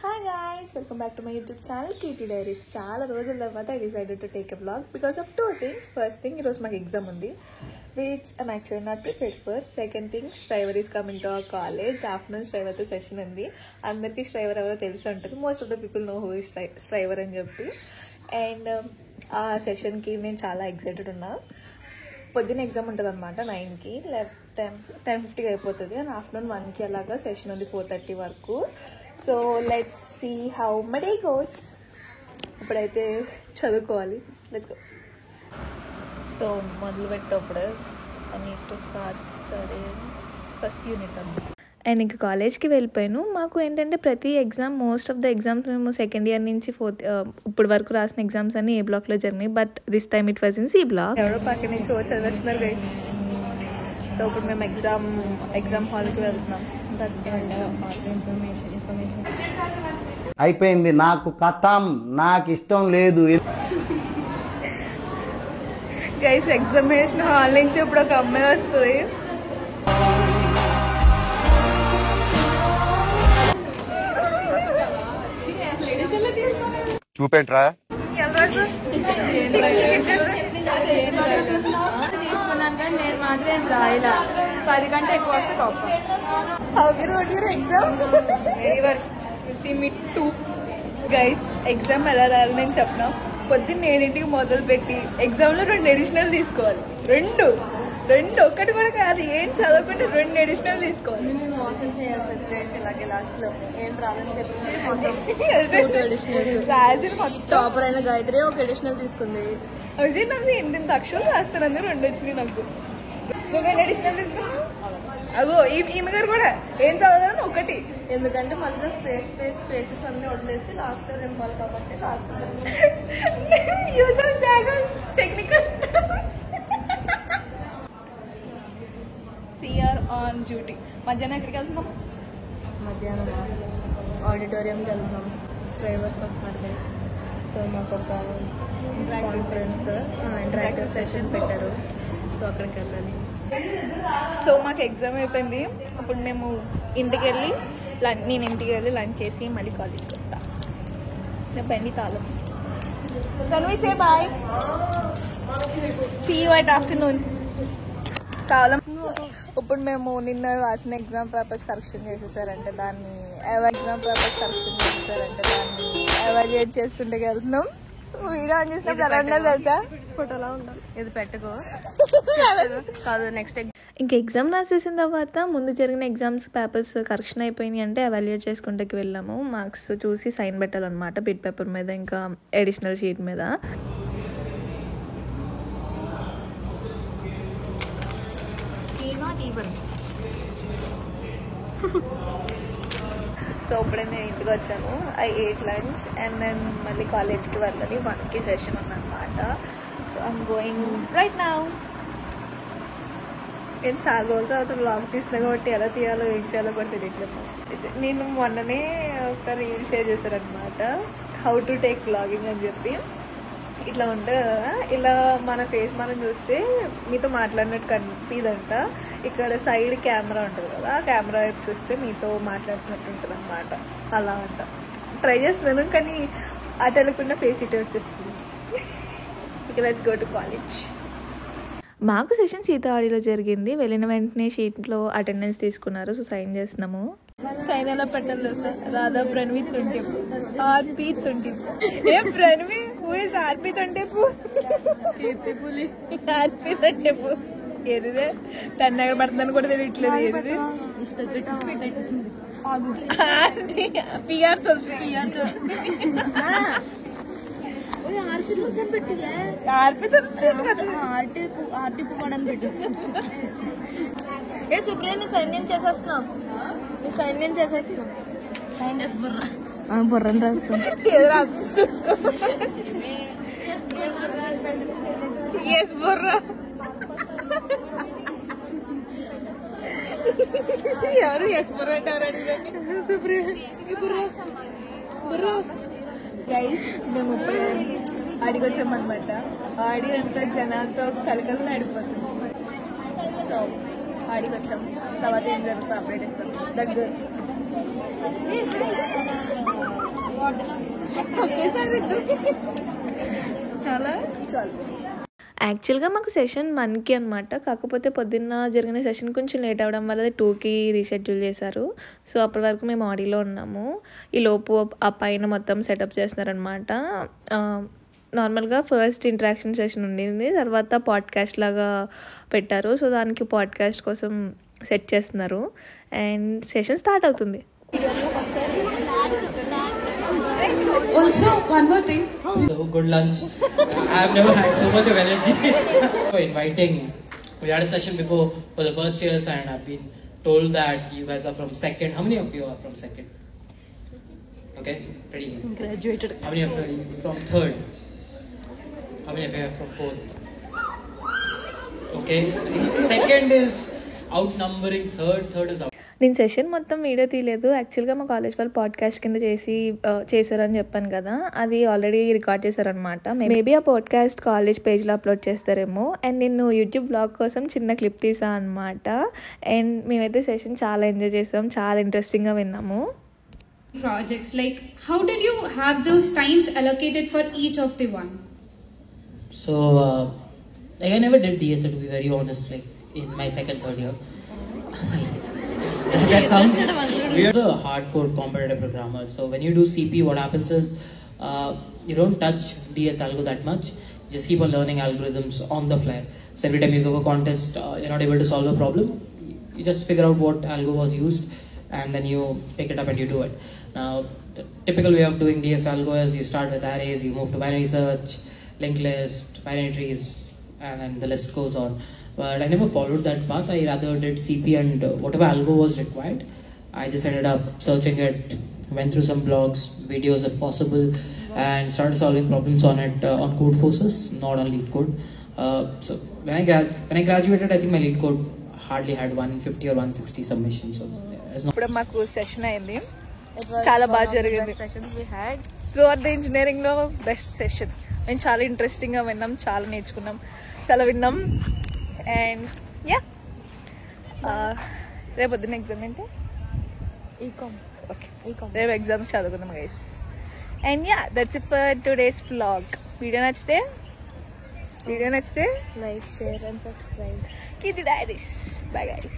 Hi guys, welcome back to my YouTube channel Kirti Diaries. చాలా రోజుల తర్వాత I decided to take a vlog because of two things. First thing, ఈరోజు మాకు exam ఉంది which I'm actually not prepared for. Second thing, Shriver is coming to our college. Afternoon Shriver తో session ఉంది. అందరికీ Shriver ఎవరో తెలిసి ఉంటుంది. Most of the people know who is Shriver అని చెప్పి. అండ్ ఆ సెషన్కి నేను చాలా ఎక్సైటెడ్ ఉన్నా. పొద్దున్న ఎగ్జామ్ ఉంటుంది అనమాట 9కి, 10:50కి అయిపోతుంది. అండ్ ఆఫ్టర్నూన్ 1కి అలాగా సెషన్ ఉంది 4:30 వరకు. So let's see how my day goes. ఇప్పుడైతే చదువుకోవాలి. Let's go. సో మొదలు పెట్టేప్పుడు I need to start studying first unit అన్నమాట. అండ్ ఇంకా కాలేజ్కి వెళ్ళిపోయాను. మాకు ఏంటంటే ప్రతి exam, most of the exams మేము సెకండ్ ఇయర్ నుంచి ఇప్పుడు వరకు రాసిన ఎగ్జామ్స్ అన్ని ఏ బ్లాక్లో జరిగినాయి. But this time it was in C block. ఎవరో పక్క నుంచి చదివేస్తున్నారు గైస్. సో ఇప్పుడు మేము ఎగ్జామ్ హాల్కి వెళ్తున్నాం. అయిపోయింది, నాకు కథం, నాకు ఇష్టం లేదు. గైస్ ఎగ్జామినేషన్ హాల్ నుంచి ఇప్పుడు ఒక అమ్మాయి వస్తుంది. చూపేంట్రా తీసుకున్నాను కానీ నేను మాత్రం రాయలా. 10 కంటే ఎక్కువ వస్తే గైస్ ఎగ్జామ్ ఎలా రాయాలి నేను చెప్పినా. పొద్దున్న 7ంటికి మొదలు పెట్టి ఎగ్జామ్లో 2 అడిషనల్ తీసుకోవాలి. రెండు ఒకటి కూడా కాదు, ఏం చదవకుండా 2 అడిషనల్ తీసుకోవాలి. మోసం చేయాలి ఇలాగే లాస్ట్ లో ఏం రాదని చెప్పి టాపర్ అయిన గాయత్రి ఒక అడిషనల్ తీసుకుంది. అదే నాకు ఎంత అక్షరాలు రాస్తాను, 2 వచ్చినాయి నాకు. నువ్వేం అడిషనల్ తీసుకున్నావు? అగో ఈమె గారు కూడా ఏం చదవాలని 1. ఎందుకంటే మధ్యలో స్పేసెస్ అన్ని వదిలేసి లాస్ట్ లో నింపాలి కాబట్టి last technical CR on duty. మధ్యాహ్నం ఎక్కడికి వెళ్తున్నాం? మధ్యాహ్నం ఆడిటోరియంకి వెళ్తున్నాం. డ్రైవర్స్ వస్తున్నారు గైస్. సో మాకు ఒక కాన్ఫరెన్స్ ఇంటరాక్టివ్ సెషన్ పెట్టారు. సో అక్కడికి వెళ్ళాలి. సో మాకు ఎగ్జామ్ అయిపోయింది. అప్పుడు మేము నేను ఇంటికి వెళ్ళి లంచ్ చేసి మళ్ళీ కాలేజ్కి వస్తాను. నా బండి తాళం. Can we say bye? See you at afternoon. తాళం. ఇప్పుడు మేము నిన్న రాసిన ఎగ్జామ్ పేపర్స్ కరెక్షన్ చేసేసారంటే దాన్ని ఎవాల్యుయేట్ చేసుకుంటే వెళ్తున్నాం. వీడియో ఆన్ చేసినప్పుడు ఎలా ఉండాలి తెలుసా? ఫోటోలా ఉండాలి. ఇది పెట్టుకో కాదు. నెక్స్ట్ ఇంకా ఎగ్జామ్ రాసేసిన తర్వాత ముందు జరిగిన ఎగ్జామ్స్ పేపర్స్ కరెక్షన్ అయిపోయినాయి అంటే ఎవాల్యుయేట్ చేసుకుంటే వెళ్ళాము. మార్క్స్ చూసి సైన్ పెట్టాలన్నమాట బిట్ పేపర్ మీద, ఇంకా అడిషనల్ షీట్ మీద. సో ఇప్పుడే నేను ఇంటికి వచ్చాను. I ate lunch and then మళ్ళీ కాలేజ్కి వెళ్ళాలి. 1కి సెషన్ ఉందన్నమాట. So I'm going right now. నేను చాలా రోజుల తర్వాత బ్లాగ్ తీస్తున్నా కాబట్టి ఎలా తీయాలో ఏం చేయాలో కూడా తెలియట్లేదు. నేను మొన్ననే ఒక రీల్ షేర్ చేశారనమాట, హౌ టు టేక్ బ్లాగింగ్ అని చెప్పి. ఇట్లా ఉంటుంది కదా, ఇలా మన ఫేస్ మనం చూస్తే మీతో మాట్లాడినట్టు కనిపిదంట. ఇక్కడ సైడ్ కెమెరా ఉంటుంది కదా, ఆ కెమెరా వైపు చూస్తే మీతో మాట్లాడుతున్నట్టు ఉంటుంది అనమాట. అలా అంట ట్రై చేస్తున్నాను కానీ అటు వెళ్ళకుండా ఫేస్ ఇటే వచ్చేస్తుంది. ఇక లెట్స్ గో టు కాలేజ్. మాకు సెషన్ సీతావాడిలో జరిగింది. వెళ్ళిన వెంటనే షీట్లో అటెండెన్స్ తీసుకున్నారు. సో సైన్ చేస్తున్నాము. సైన్ ఎలా పెట్టాలి సార్? రాధా ప్రణవి 20, ఆర్పి 20. ఏ Pranavi who is RP 20? Keerthipuli RP 20 ఏదిదే? 10 ఎక్కడ పడుతుందని కూడా తెలియట్లేదు. ఏది పిఆర్ తులసి. ఆర్టీ పువ్వడని పెట్టు. ఏ సుప్రియ నీ సైన్యం చేసేస్తున్నాం. నీ సైన్యం చేసేసినాం. బుర్రని రాస్తాం. చూసుకో. ఎస్ బుర్రా. ఎవరు ఎస్ బుర్రా అంటారు? సుప్రియ బుర్రా. గైస్ మేము ఆడికి వచ్చామన్నమాట. ఆడి అంతా జనాలతో కలకలు ఆడిపోతుంది. సో ఆడికి వచ్చాం. తర్వాత ఏం జరుగుతుందో అప్డేట్ ఇస్తాం. దగ్గర చాలా చాలు. యాక్చువల్గా మాకు సెషన్ 1కి అనమాట, కాకపోతే పొద్దున్న జరిగిన సెషన్ కొంచెం లేట్ అవ్వడం వల్ల 2కి రీషెడ్యూల్ చేశారు. సో అప్పటి వరకు మేము ఆడిలో ఉన్నాము. ఈ లోపు ఆ పైన మొత్తం సెటప్ చేస్తున్నారనమాట. నార్మల్గా ఫస్ట్ ఇంటరాక్షన్ సెషన్ ఉండింది, తర్వాత పాడ్కాస్ట్ లాగా పెట్టారు. సో దానికి పాడ్కాస్ట్ కోసం సెట్ చేస్తున్నారు అండ్ సెషన్ స్టార్ట్ అవుతుంది. Also, one more thing. So good lunch. I have never had so much of energy for inviting. We had a session before for the first years, and I've been told that you guys are from second. How many of you are from second? Okay, pretty good. Graduated. How many of you are from third? How many of you are from fourth? Okay, I think second is outnumbering third. Third is out. నేను session మొత్తం video తీయలేదు. యాక్చువల్గా మా college వాళ్ళు podcast కింద చేశారని చెప్పాను కదా, అది ఆల్రెడీ రికార్డ్ చేశారనమాట. మేబీ ఆ పాడ్కాస్ట్ కాలేజ్ పేజ్లో అప్లోడ్ చేస్తారేమో. అండ్ నేను యూట్యూబ్ బ్లాగ్ కోసం చిన్న క్లిప్ తీసాను అనమాట. అండ్ మేమైతే సెషన్ చాలా ఎంజాయ్ చేసాం, చాలా ఇంట్రెస్టింగ్గా విన్నాము. Projects, like how did you have those times allocated for each of the one? So, like I never did DSA, to be very honest. Like in my second, third year. That sounds weird. A hardcore competitive programmer. So when you do CP, what happens is you don't touch DS algo that much. You just keep on learning algorithms on the fly. So every time you go a contest, you're not able to solve a problem. You just figure out what algo was used, and then you pick it up and you do it. Now, the typical way of doing DS algo is you start with arrays, you move to binary search, linked list, binary trees, and then the list goes on. But I never followed that path. I rather did CP and whatever algo was required, I just ended up searching it, went through some blogs, videos if possible, and started solving problems on it on Code Forces, not on LeetCode. So when I graduated, I think my LeetCode hardly had 150 or 160 submissions. So it's not. ఇప్పుడు మాకు session అయింది, చాలా బాగా జరిగింది. Sessions we had throughout the ఇంజనీరింగ్లో best session. మేము చాలా ఇంట్రెస్టింగ్గా విన్నాం, చాలా నేర్చుకున్నాం, చాలా విన్నాం. అండ్ యా, రేపు పొద్దున్న ఎగ్జామ్ ఏంటి? ఈకామ్. ఓకే, రేపు ఎగ్జామ్స్ చదువుకుందాం guys. And yeah, that's it for today's vlog. Video నచ్చితే like, share and subscribe. Keep the diaries. Bye guys.